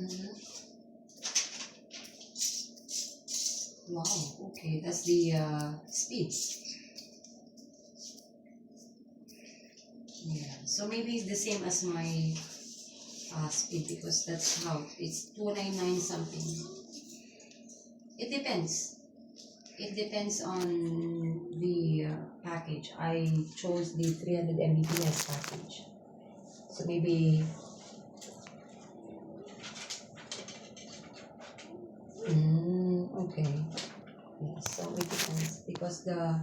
Mhm. Wow, okay, that's the speed. Yeah, so maybe it's the same as my speed because that's how it's 299 something. It depends. It depends on the package. I chose the 300 Mbps package. So maybe, okay. Yeah, so it depends because the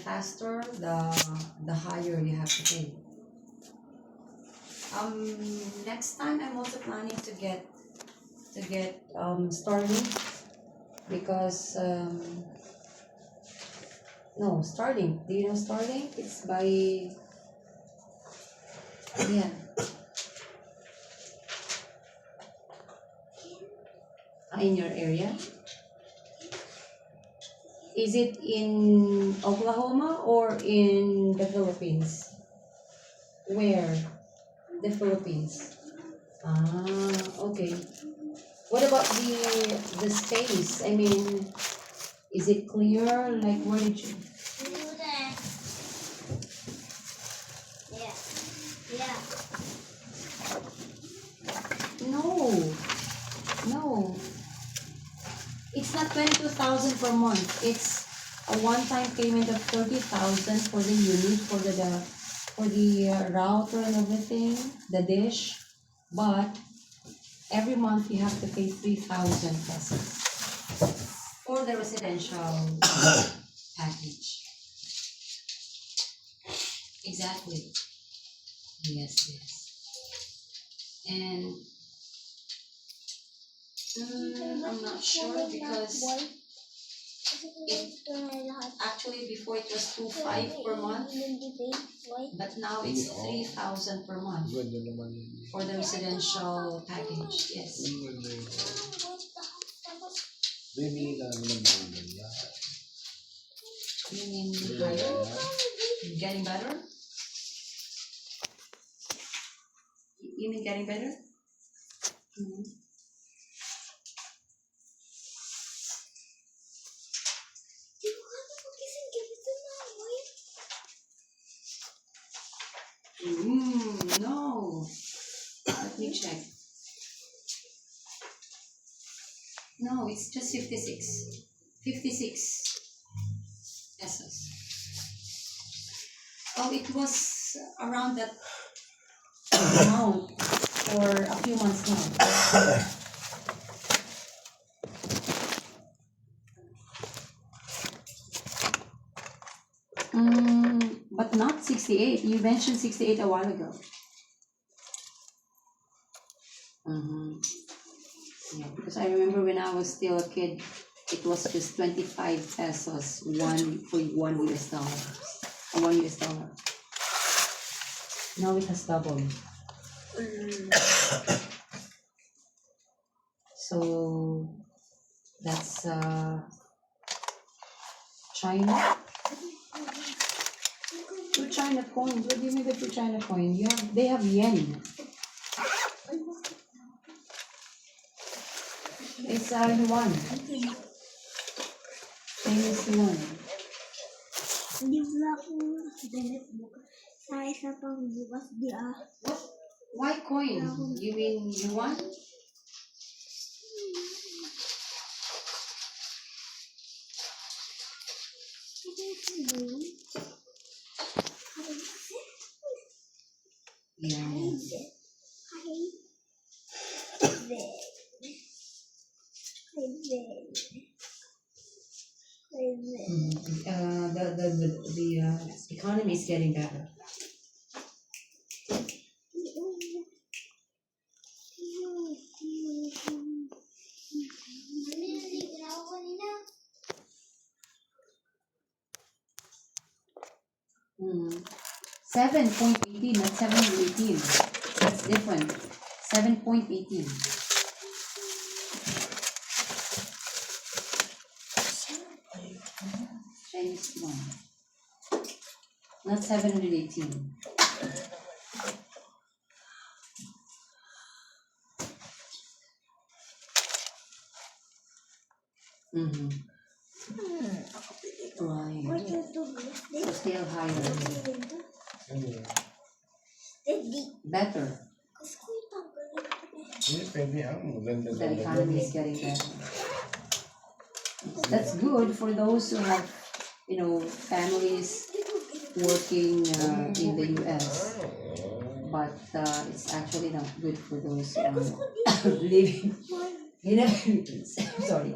faster, the higher you have to pay. Next time I'm also planning to get Starlink because no, Starlink. Do you know Starlink? It's by, yeah. In your area. Is it in Oklahoma or in the Philippines? Where? The Philippines. Ah, okay. What about the space? I mean, is it clear? Like, where did you? Yeah. Yeah. No, no. It's not 22,000 per month. It's a one-time payment of 30,000 for the unit, for the router and everything, the dish. But every month you have to pay 3,000 pesos for the residential package. Exactly. Yes, yes. And I'm not sure because actually before it was 2,500 per month, but now it's 3,000 per month for the residential package. Yes. You mean higher? Getting better? You mean getting better? Mm-hmm. No. Let me check. No, it's just 56. 56 pesos. Oh, it was around that amount for a few months now. But not 68. You mentioned 68 a while ago. Yeah, because I remember when I was still a kid, it was just 25 pesos, $1 or $1. Now it has doubled. So that's China. 2 China coins. What do you mean by 2 China coin? They have yen. It's yuan. Famous yuan. What? Why coin? You mean yuan? Yeah. The economy is getting better. Mm. 7.18, not 7.18. That's different. 7.18. Not 718. Mm-hmm. Right. So still higher. Better. Hindi, pwede maganda The economy is getting better. That's good for those who have, families working in the US. But it's actually not good for those who are living in the Philippines. Sorry.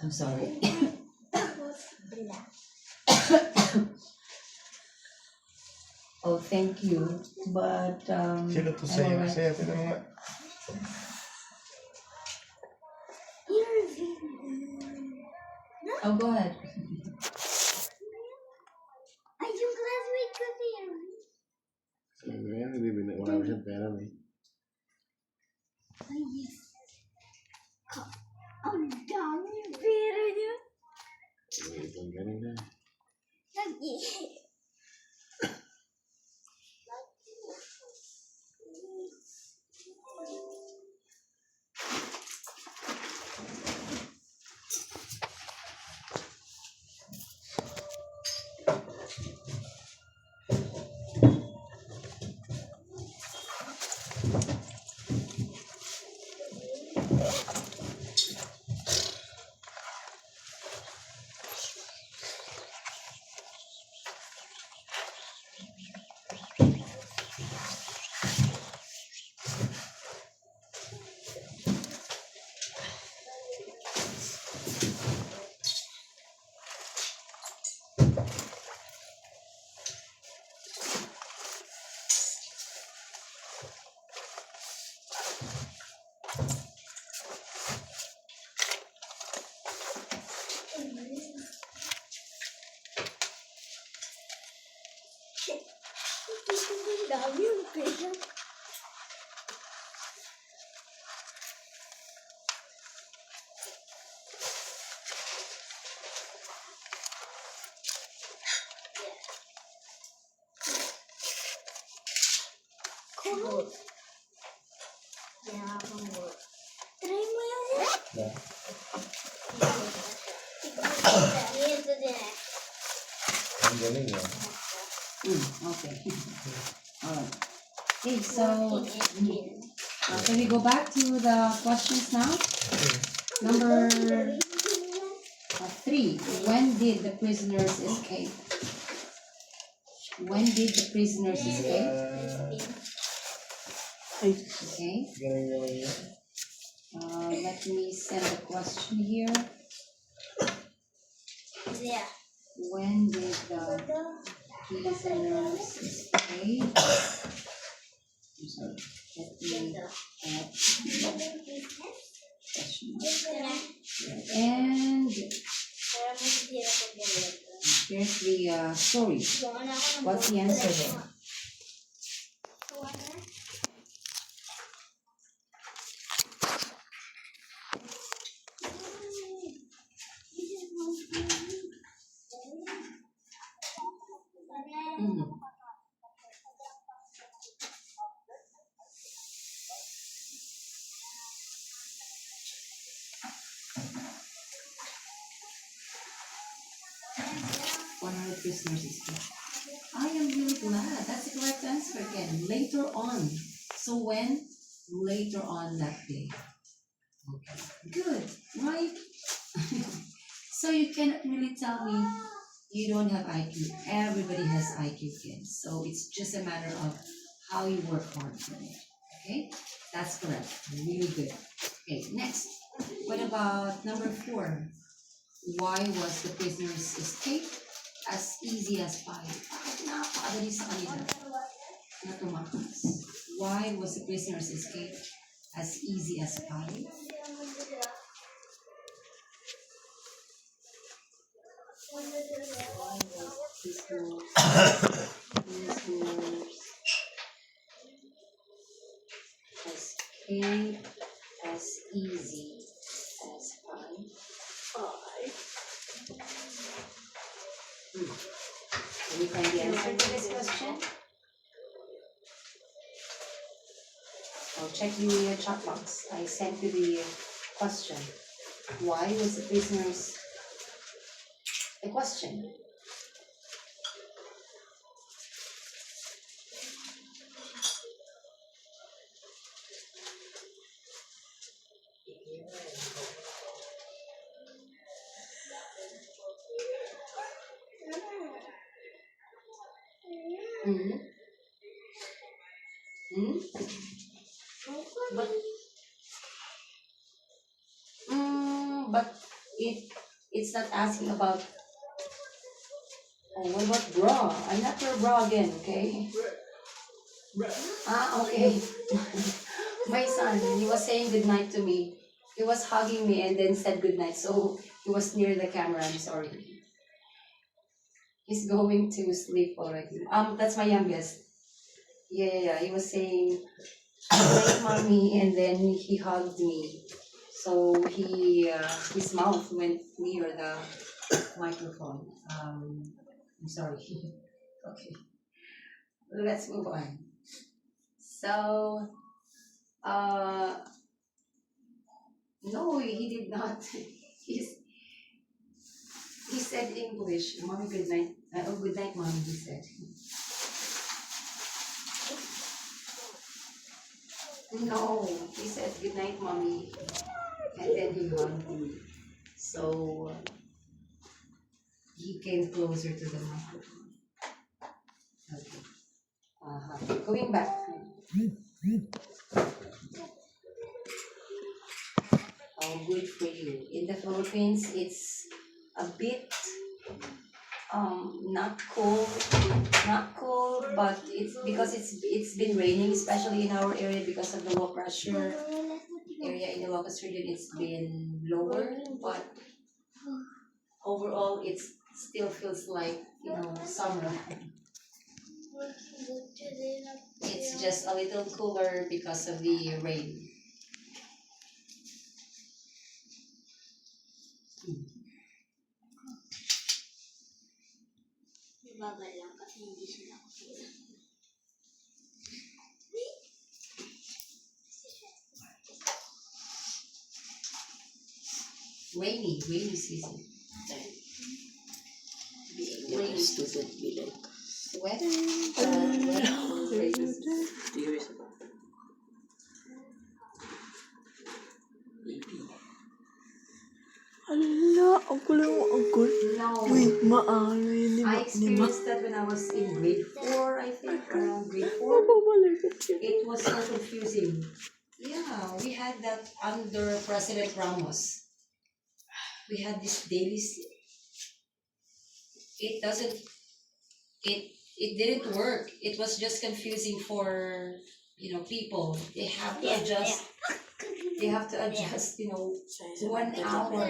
I'm sorry. Oh, thank you. But Sino to I'm sa'yo? alright. Sa'yo, tinan mo nga. Oh, go ahead. Ay, yung classmate ko siya. Sabi nga, hindi wala siyang pera eh. Ay, yes. Ang dami yung pera niya. Ibang ganun na. Lagi. Ang dami yung pera. Cool. Yeah, try mo yun. Yeah. Ito din. Ang galing eh. Okay. Alright. Okay, so can we go back to the questions now? Number 3. When did the prisoners escape? When did the prisoners escape? Okay. Galing naman yun. Let me send the question here. Yeah. When did the prisoners escape? I'm sorry. Let me add question mark. And here's the story. What's the answer there? Mhm. Prisoners escape. I am really glad. That's the correct answer again. Later on. So when? Later on that day. Okay. Good. Right? So you cannot really tell me you don't have IQ. Everybody has IQ, kids. So it's just a matter of how you work hard for it. Okay? That's correct. Really good. Okay, next. What about number 4? Why was the prisoners escape as easy as pie? Napakadali sa kanila na tumakas. Why was the prisoners escape as easy as pie? Escape as easy as pie. Can you find the answer to this question? I'll check the chat box. I sent you the question. Why was the prisoner's the question? Mm-hmm. Hmm? But but it's not asking about. Oh, what about bra? I'm not your bra again, okay? Ah, okay. My son, he was saying goodnight to me. He was hugging me and then said goodnight. So he was near the camera. I'm sorry. He's going to sleep already. That's my youngest. Yeah. He was saying goodnight, mommy, and then he hugged me. So his mouth went near the microphone. I'm sorry. Okay, let's move on. So, no, he did not. He's, he said English. Mommy, good night. Oh, good night, mommy, he said. No, he said good night, mommy. And then he hugged me. So, he came closer to the microphone. Okay. Going back. Oh, good for you. In the Philippines, it's a bit not cold, but it's because it's been raining, especially in our area because of the low pressure area in the Ilocos region. It's been lower, but overall, it still feels like summer. It's just a little cooler because of the rain. Babal lang kasi hindi sila nakakita. Rainy season. Rainy student be like. Weather. Rainy season. Ala, ang kulang mo, uncle. No. Wait, maano yun ni I experienced that when I was in grade 4, I think, around grade 4. It was so confusing. Yeah, we had that under President Ramos. We had this daily. It didn't work. It was just confusing for people. They have to adjust. They have to adjust. 1 hour.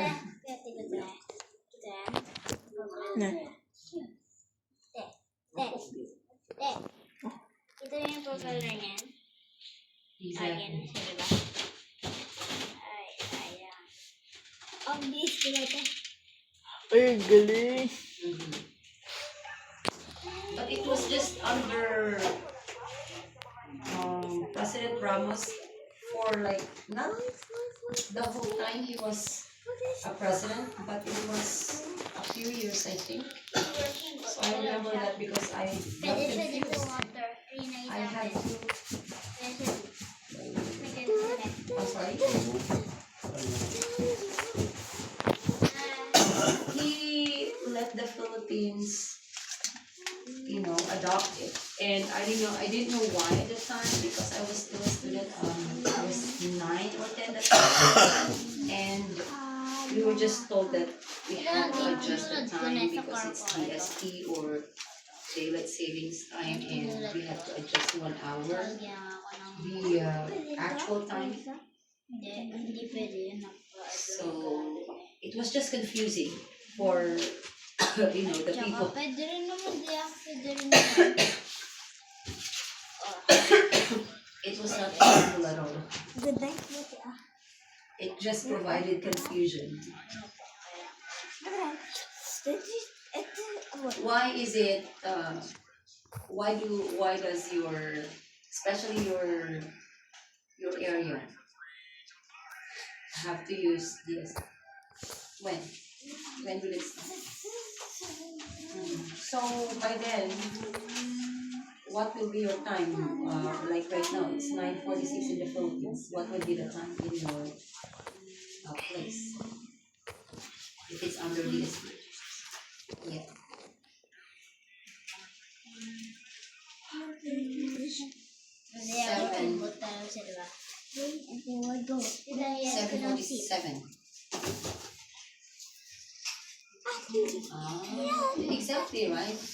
Ito yung profile na niyan. Ayan, Exactly. diba? Ay, ayan. Ang bilis ko ito. Ay, galing. Mhm. But it was just under President Ramos for like not the whole time he was a president, but it was a few years, I think. So I remember that because I got Pwede siya dito confused. water. I had to. I'm sorry. He let the Philippines, adopt it, and I didn't know why at the time because I was still a student. I was 9 or 10 at the time, and we were just told that we had to adjust the time because it's DST or daylight savings time, and we had to adjust 1 hour. The actual time. Hindi pwede yun. So it was just confusing for the people. Pwede rin naman, pwede rin naman. It was not helpful at all. Good night, buti ah. It just provided confusion. Why is it, why does your, especially your area have to use this? When? When will it start? So by then, what will be your time? Like right now, it's 9:46 in the Philippines. What will be the time in your place? If it's under DSP. Yeah. Hindi ako pumunta lang siya, diba? Dahil yan ko ng seat. 7:47. Ah, exactly right.